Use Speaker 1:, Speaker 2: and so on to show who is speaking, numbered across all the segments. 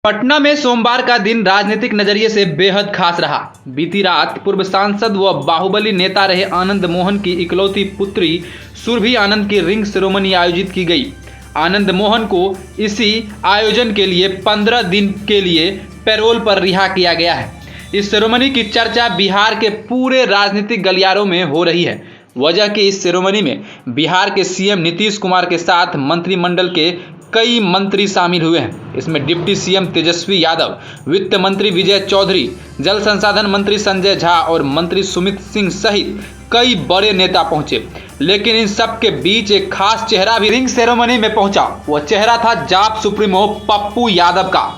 Speaker 1: पटना में सोमवार का दिन राजनीतिक नजरिए से बेहद खास रहा। बीती रात पूर्व सांसद व बाहुबली नेता रहे आनंद मोहन की इकलौती पुत्री सुरभि आनंद की रिंग सेरेमनी आयोजित की गई। आनंद मोहन को इसी आयोजन के लिए 15 दिन के लिए पैरोल पर रिहा किया गया है। इस सेरेमनी की चर्चा बिहार के पूरे राजनीतिक गलियारों में हो रही है। वजह कि इस सेरेमनी में बिहार के सीएम नीतीश कुमार के साथ मंत्रिमंडल के कई मंत्री शामिल हुए हैं। इसमें डिप्टी सीएम तेजस्वी यादव, वित्त मंत्री विजय चौधरी, जल संसाधन मंत्री संजय झा और मंत्री सुमित सिंह सहित कई बड़े नेता पहुंचे। लेकिन इन सब के बीच एक खास चेहरा भी रिंग सेरेमनी में पहुंचा। वह चेहरा था जाप सुप्रीमो पप्पू यादव का।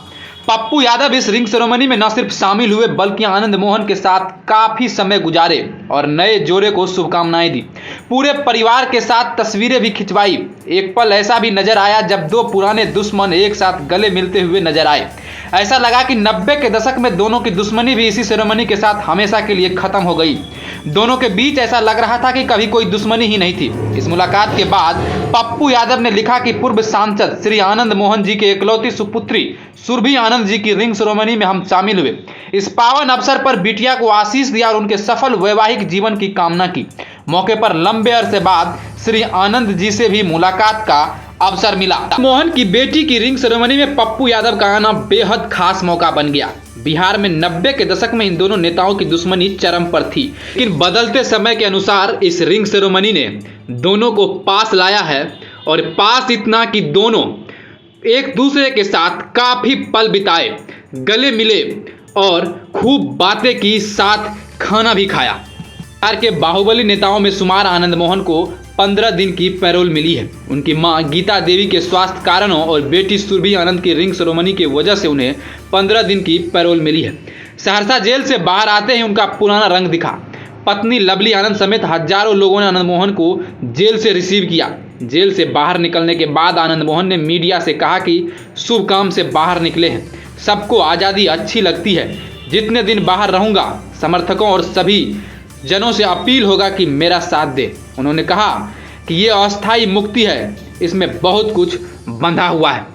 Speaker 1: पप्पू यादव इस रिंग सेरेमनी में न सिर्फ शामिल हुए बल्कि आनंद मोहन के साथ काफी समय गुजारे और नए जोड़े को शुभकामनाएं दी। पूरे परिवार के साथ तस्वीरें भी खिंचवाई। एक पल ऐसा भी नजर आया जब दो पुराने दुश्मन एक साथ गले मिलते हुए नजर आए। ऐसा लगा कि 90 के दशक में दोनों की दुश्मनी भी इसी सेरेमनी के साथ हमेशा के लिए खत्म हो गई। दोनों के बीच ऐसा लग रहा था कि कभी कोई दुश्मनी ही नहीं थी। इस मुलाकात के बाद पप्पू यादव ने लिखा कि पूर्व सांसद श्री आनंद मोहन जी के इकलौती सुपुत्री सुरभि आनंद जी की रिंग सेरेमनी में हम शामिल हुए। इस पावन अवसर पर बिटिया को आशीष दिया और उनके सफल वैवाहिक जीवन की कामना की। मौके पर लंबे अरसे बाद श्री आनंद जी से भी मुलाकात का अवसर मिला। मोहन की बेटी की रिंग सेरेमनी में पप्पू यादव का आना बेहद खास मौका बन गया। बिहार में 90 के दशक में इन दोनों नेताओं की दुश्मनी चरम पर थी, लेकिन बदलते समय के अनुसार इस रिंग सेरेमनी ने दोनों को पास लाया है और पास इतना कि दोनों एक दूसरे के साथ काफी पल बिताए, गले मिले और खूब बातें की, साथ खाना भी खाया। बिहार के बाहुबली नेताओं में शुमार आनंद मोहन को 15 दिन की पैरोल मिली है। उनकी मां गीता देवी के स्वास्थ्य कारणों और बेटी सुरभि आनंद की रिंग सेरेमनी की वजह से उन्हें 15 दिन की पैरोल मिली है। सहरसा जेल से बाहर आते ही उनका पुराना रंग दिखा। पत्नी लवली आनंद समेत हजारों लोगों ने आनंद मोहन को जेल से रिसीव किया। जेल से बाहर निकलने के बाद आनंद मोहन ने मीडिया से कहा कि शुभ काम से बाहर निकले हैं। सबको आज़ादी अच्छी लगती है। जितने दिन बाहर रहूँगा समर्थकों और सभी जनों से अपील होगा कि मेरा साथ दे। उन्होंने कहा कि ये अस्थायी मुक्ति है, इसमें बहुत कुछ बंधा हुआ है।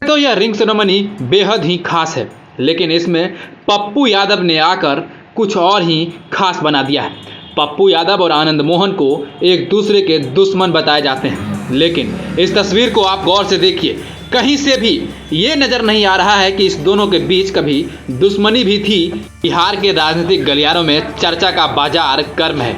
Speaker 1: तो यह रिंग सेरेमनी बेहद ही खास है, लेकिन इसमें पप्पू यादव ने आकर कुछ और ही खास बना दिया है। पप्पू यादव और आनंद मोहन को एक दूसरे के दुश्मन बताए जाते हैं, लेकिन इस तस्वीर को आप गौर से देखिए। कहीं से भी ये नज़र नहीं आ रहा है कि इस दोनों के बीच कभी दुश्मनी भी थी। बिहार के राजनीतिक गलियारों में चर्चा का बाजार गर्म है।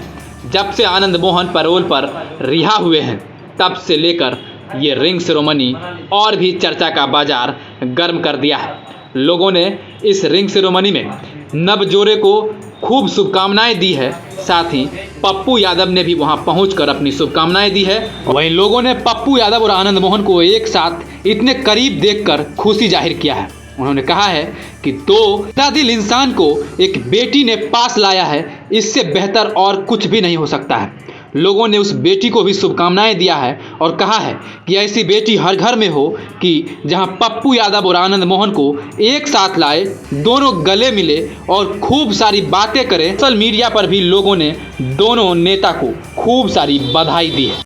Speaker 1: जब से आनंद मोहन पैरोल पर रिहा हुए हैं तब से लेकर ये रिंग सेरेमनी और भी चर्चा का बाजार गर्म कर दिया है। लोगों ने इस रिंग सेरेमनी में नवजोड़े को खूब शुभकामनाएं दी है। साथ ही पप्पू यादव ने भी वहां पहुंचकर अपनी शुभकामनाएं दी है। वहीं लोगों ने पप्पू यादव और आनंद मोहन को एक साथ इतने करीब देखकर खुशी जाहिर किया है। उन्होंने कहा है कि दो दिल इंसान को एक बेटी ने पास लाया है, इससे बेहतर और कुछ भी नहीं हो सकता है। लोगों ने उस बेटी को भी शुभकामनाएं दिया है और कहा है कि ऐसी बेटी हर घर में हो कि जहां पप्पू यादव और आनंद मोहन को एक साथ लाए, दोनों गले मिले और खूब सारी बातें करें। सोशल मीडिया पर भी लोगों ने दोनों नेता को खूब सारी बधाई दी है।